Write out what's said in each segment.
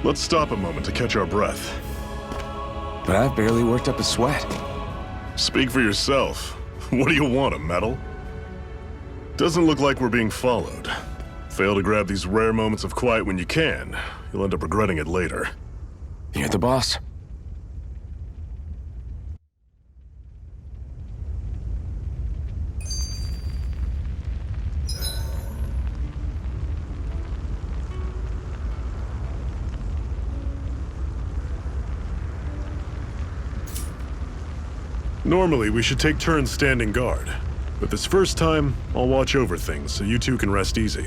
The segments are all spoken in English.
Let's stop a moment to catch our breath. But I've barely worked up a sweat. Speak for yourself. What do you want, a medal? Doesn't look like we're being followed. Fail to grab these rare moments of quiet when you can, you'll end up regretting it later. You're the boss. Normally, we should take turns standing guard. But this first time, I'll watch over things so you two can rest easy.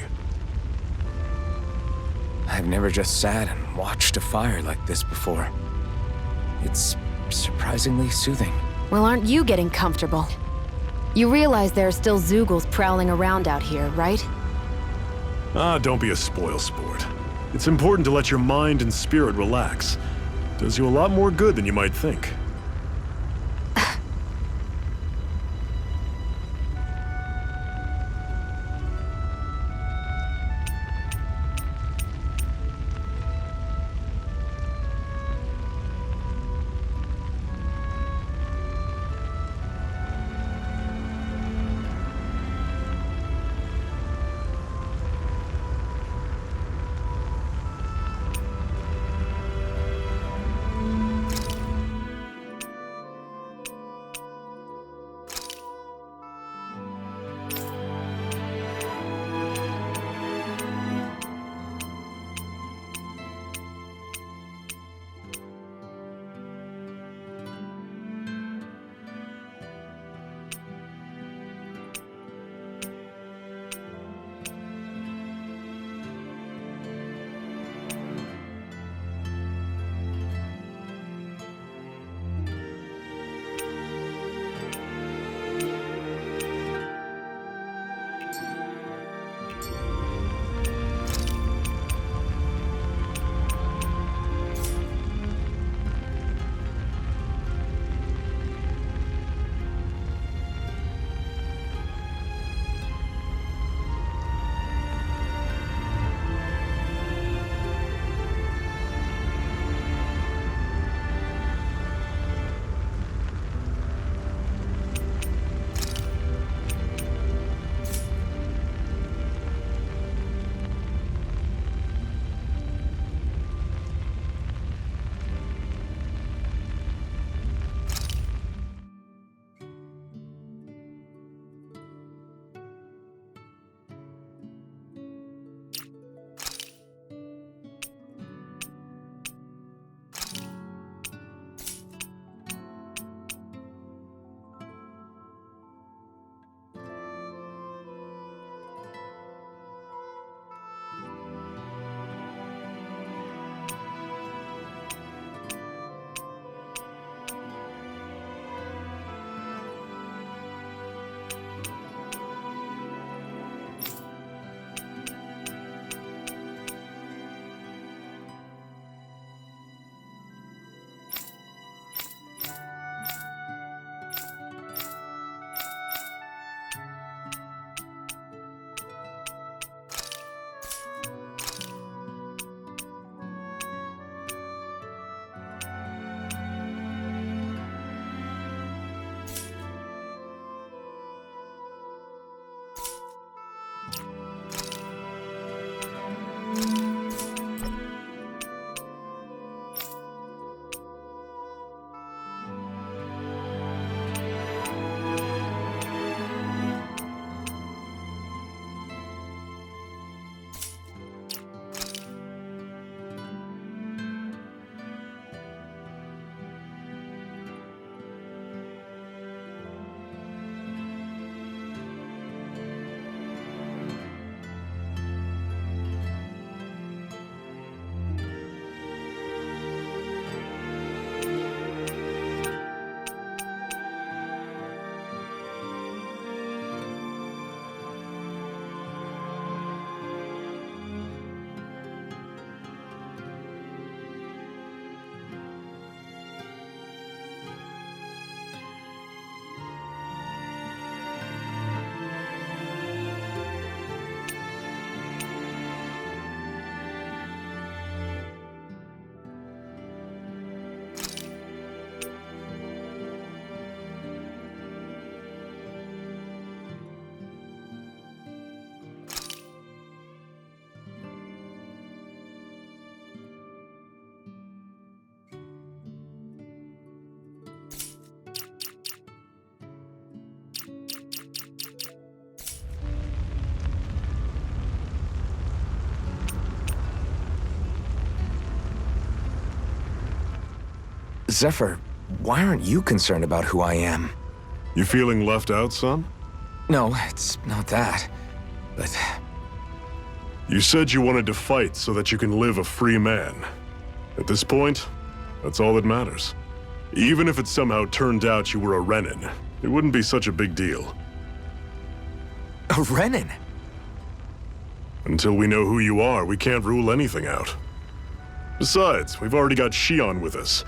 I've never just sat and watched a fire like this before. It's surprisingly soothing. Well, aren't you getting comfortable? You realize there are still Zeugles prowling around out here, right? Ah, don't be a spoilsport. It's important to let your mind and spirit relax. Does you a lot more good than you might think. Zephyr, why aren't you concerned about who I am? You feeling left out, son? No, it's not that. But You said you wanted to fight so that you can live a free man. At this point, that's all that matters. Even if it somehow turned out you were a Renin, it wouldn't be such a big deal. a Renin? Until we know who you are, we can't rule anything out. Besides, we've already got Shion with us.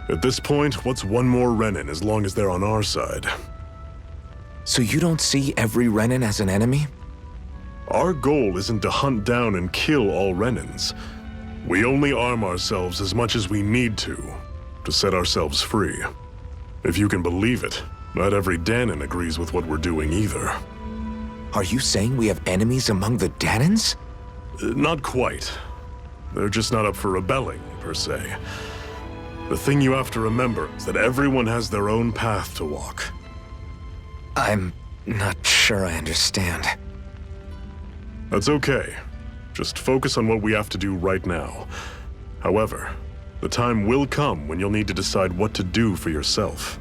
At this point, what's one more Renin as long as they're on our side? So you don't see every Renin as an enemy? Our goal isn't to hunt down and kill all Renins. We only arm ourselves as much as we need to set ourselves free. If you can believe it, not every Danon agrees with what we're doing either. Are you saying we have enemies among the Danons? Not quite. They're just not up for rebelling, per se. The thing you have to remember is that everyone has their own path to walk. I'm not sure I understand. That's okay. Just focus on what we have to do right now. However, the time will come when you'll need to decide what to do for yourself.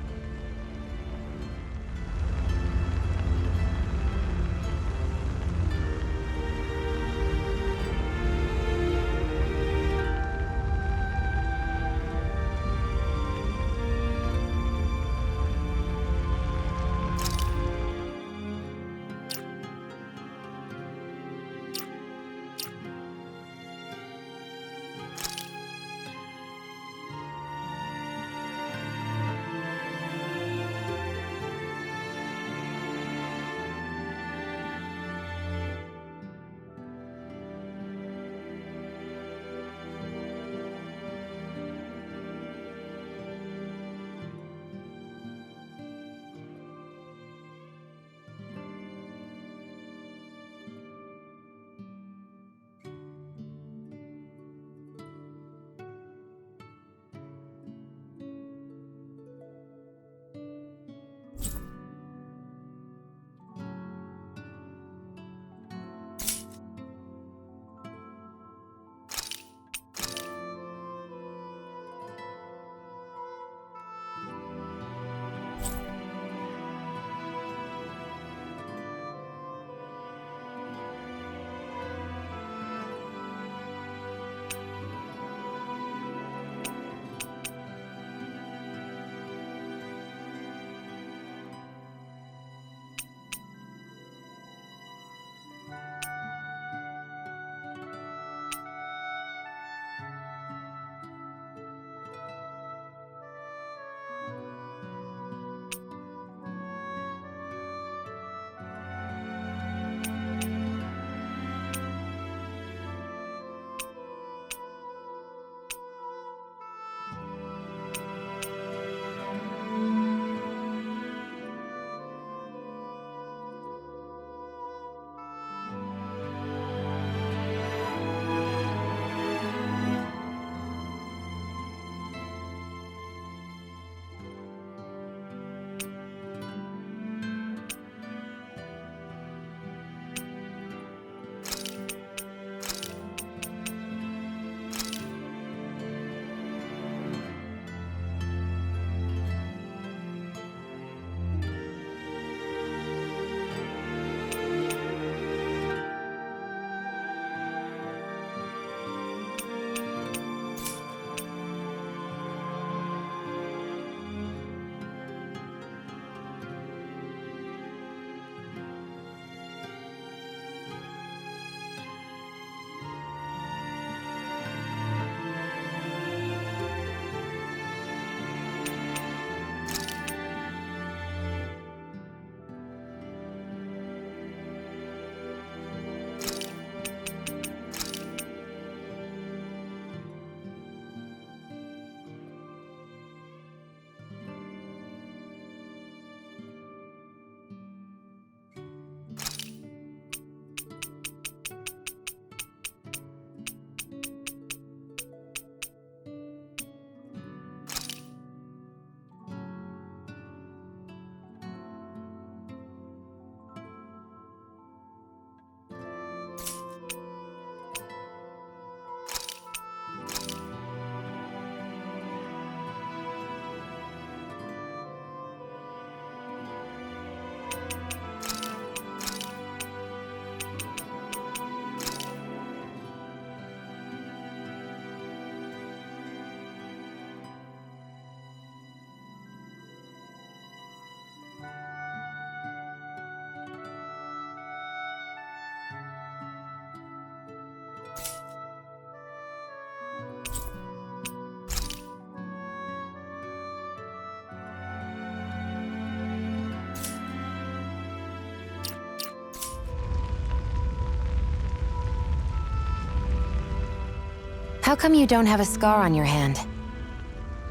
How come you don't have a scar on your hand?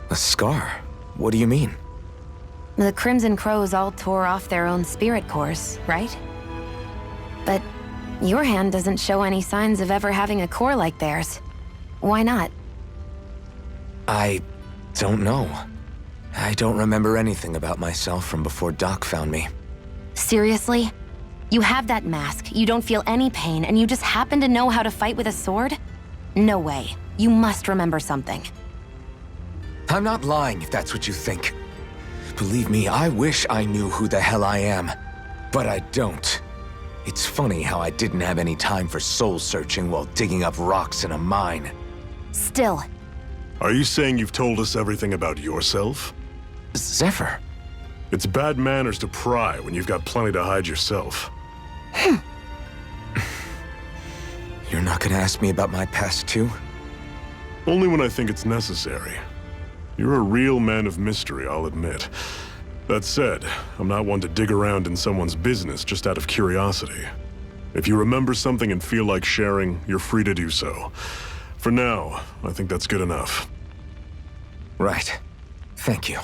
A scar? What do you mean? The Crimson Crows all tore off their own spirit cores, right? But your hand doesn't show any signs of ever having a core like theirs. Why not? I don't know. I don't remember anything about myself from before Doc found me. Seriously? You have that mask, you don't feel any pain, and you just happen to know how to fight with a sword? No way. You must remember something. I'm not lying if that's what you think. Believe me, I wish I knew who the hell I am. But I don't. It's funny how I didn't have any time for soul-searching while digging up rocks in a mine. Still, Are you saying you've told us everything about yourself? Zephyr. It's bad manners to pry when you've got plenty to hide yourself. You're not gonna ask me about my past too? Only when I think it's necessary. You're a real man of mystery, I'll admit. That said, I'm not one to dig around in someone's business just out of curiosity. If you remember something and feel like sharing, you're free to do so. For now, I think that's good enough. Right. Thank you.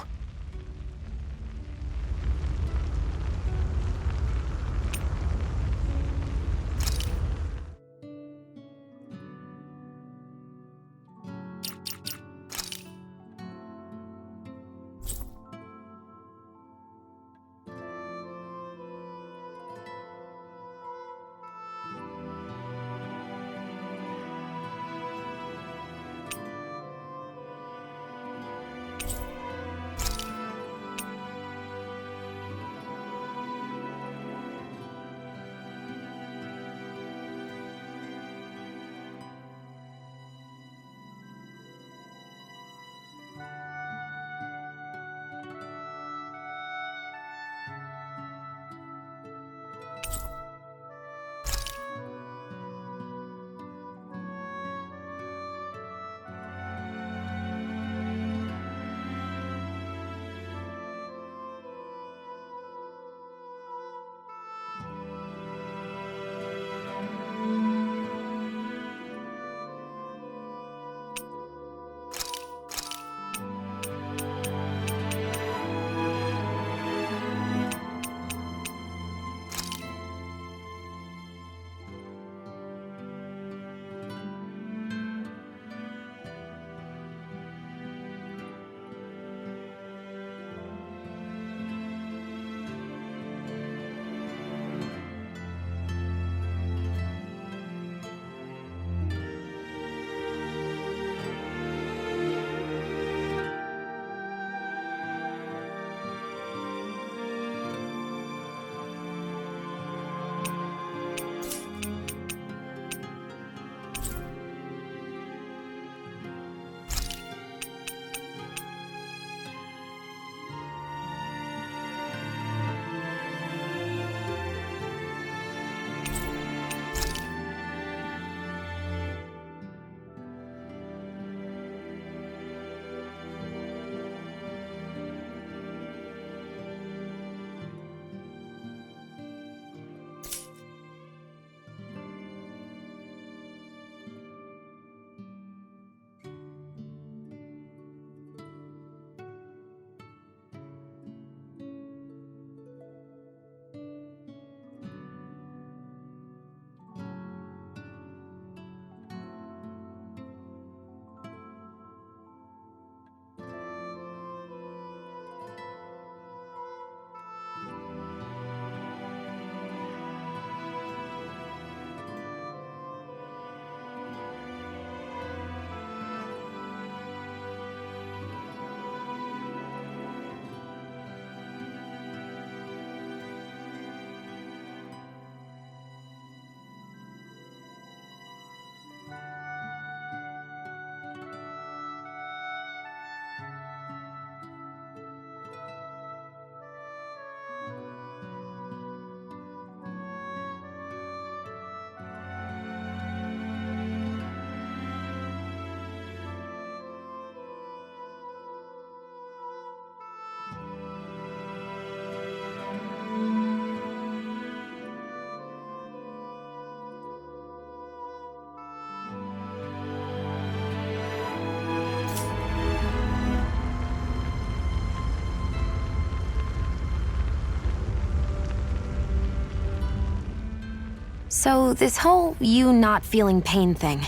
So this whole you not feeling pain thing,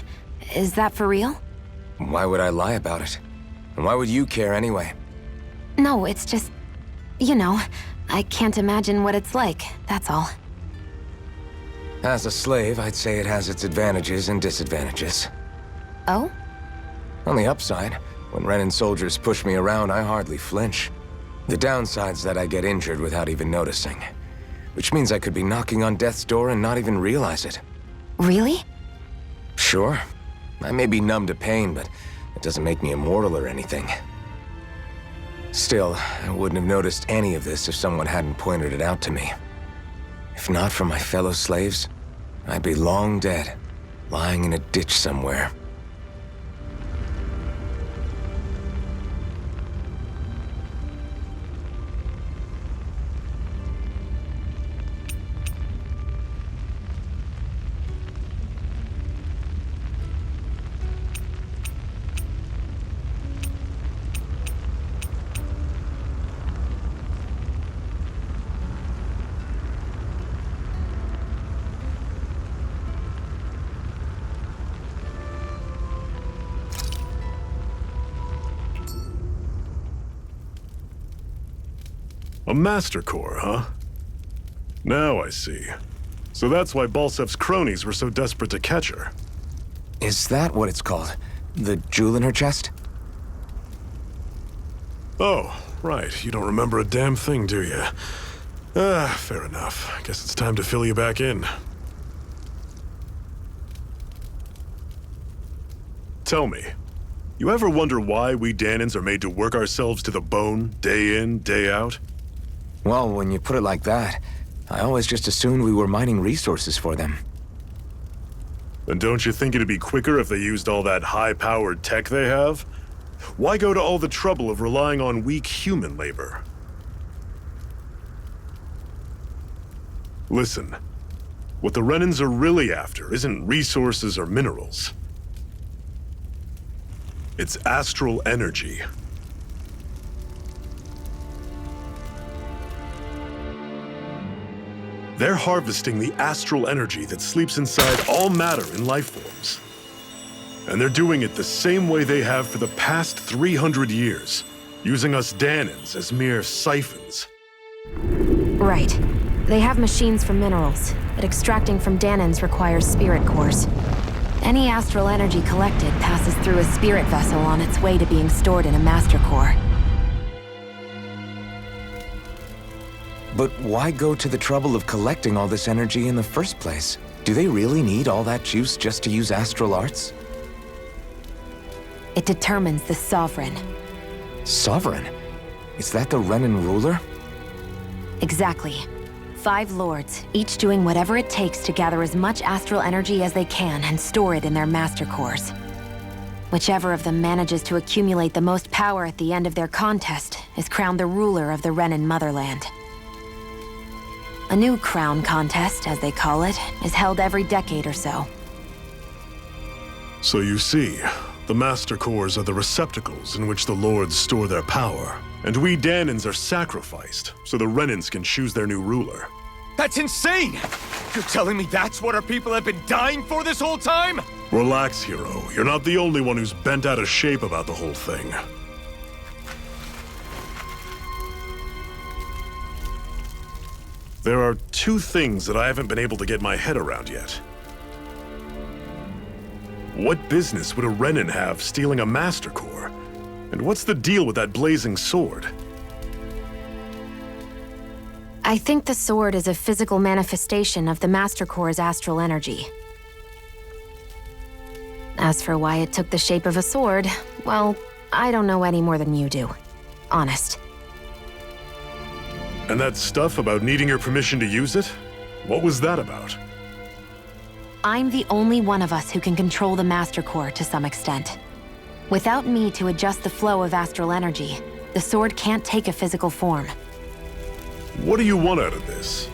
is that for real? Why would I lie about it? And why would you care anyway? No, it's just, you know, I can't imagine what it's like, that's all. As a slave, I'd say it has its advantages and disadvantages. Oh? On the upside, when Renan soldiers push me around, I hardly flinch. The downside's that I get injured without even noticing. Which means I could be knocking on death's door and not even realize it. Really? Sure. I may be numb to pain, but it doesn't make me immortal or anything. Still, I wouldn't have noticed any of this if someone hadn't pointed it out to me. If not for my fellow slaves, I'd be long dead, lying in a ditch somewhere. A Master Core, huh? Now I see. So that's why Balsef's cronies were so desperate to catch her. Is that what it's called? The jewel in her chest? Oh, right. You don't remember a damn thing, do you? Fair enough. Guess it's time to fill you back in. Tell me, you ever wonder why we Dahnans are made to work ourselves to the bone, day in, day out? Well, when you put it like that, I always just assumed we were mining resources for them. And don't you think it'd be quicker if they used all that high-powered tech they have? Why go to all the trouble of relying on weak human labor? Listen, what the Renans are really after isn't resources or minerals. It's astral energy. They're harvesting the astral energy that sleeps inside all matter in life forms. And they're doing it the same way they have for the past 300 years, using us Dahnans as mere siphons. Right. They have machines for minerals, but extracting from Dahnans requires spirit cores. Any astral energy collected passes through a spirit vessel on its way to being stored in a master core. But why go to the trouble of collecting all this energy in the first place? Do they really need all that juice just to use astral arts? It determines the Sovereign. Sovereign? Is that the Renan ruler? Exactly. 5 lords, each doing whatever it takes to gather as much astral energy as they can and store it in their master cores. Whichever of them manages to accumulate the most power at the end of their contest is crowned the ruler of the Renan motherland. A new crown contest, as they call it, is held every decade or so. So you see, the Master Cores are the receptacles in which the Lords store their power. And we Dahnans are sacrificed, so the Renans can choose their new ruler. That's insane! You're telling me that's what our people have been dying for this whole time? Relax, hero. You're not the only one who's bent out of shape about the whole thing. There are 2 things that I haven't been able to get my head around yet. What business would a Renan have stealing a Master Core? And what's the deal with that blazing sword? I think the sword is a physical manifestation of the Master Core's astral energy. As for why it took the shape of a sword, well, I don't know any more than you do. Honest. And that stuff about needing your permission to use it? What was that about? I'm the only one of us who can control the Master Core to some extent. Without me to adjust the flow of astral energy, the sword can't take a physical form. What do you want out of this?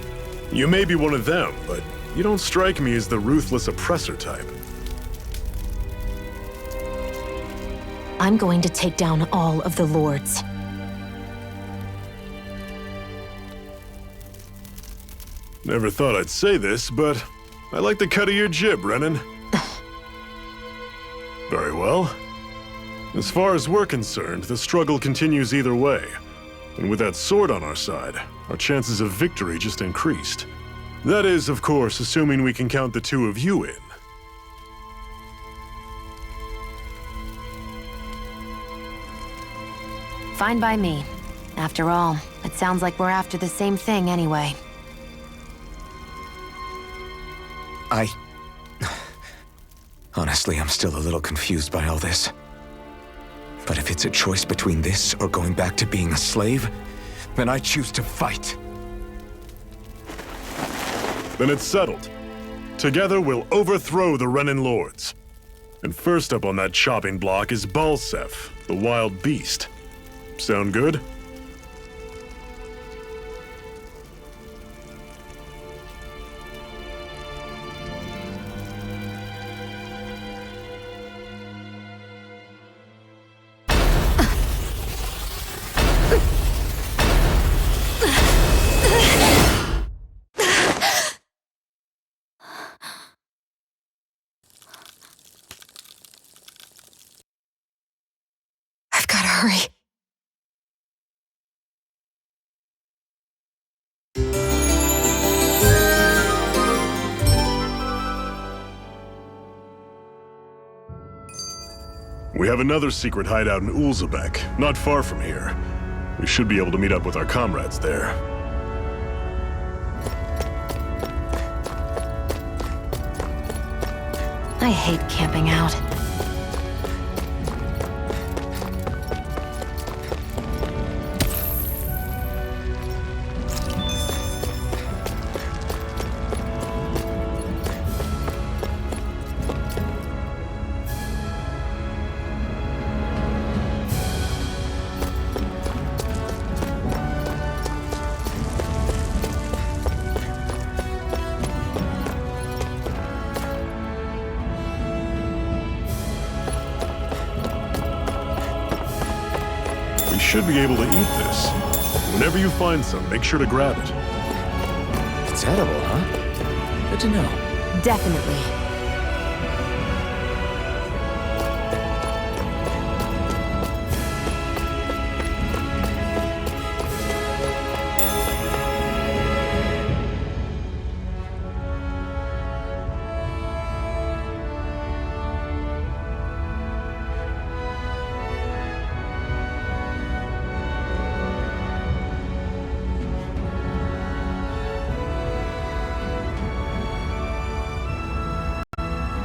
You may be one of them, but you don't strike me as the ruthless oppressor type. I'm going to take down all of the lords. Never thought I'd say this, but I like the cut of your jib, Renan. Very well. As far as we're concerned, the struggle continues either way. And with that sword on our side, our chances of victory just increased. That is, of course, assuming we can count the two of you in. Fine by me. After all, it sounds like we're after the same thing anyway. Honestly, I'm still a little confused by all this. But if it's a choice between this or going back to being a slave, then I choose to fight. Then it's settled. Together, we'll overthrow the Renan Lords. And first up on that chopping block is Balseph, the wild beast. Sound good? I've gotta hurry. We have another secret hideout in Ulzebek, not far from here. We should be able to meet up with our comrades there. I hate camping out. We should be able to eat this. Whenever you find some, make sure to grab it. It's edible, huh? Good to know. Definitely.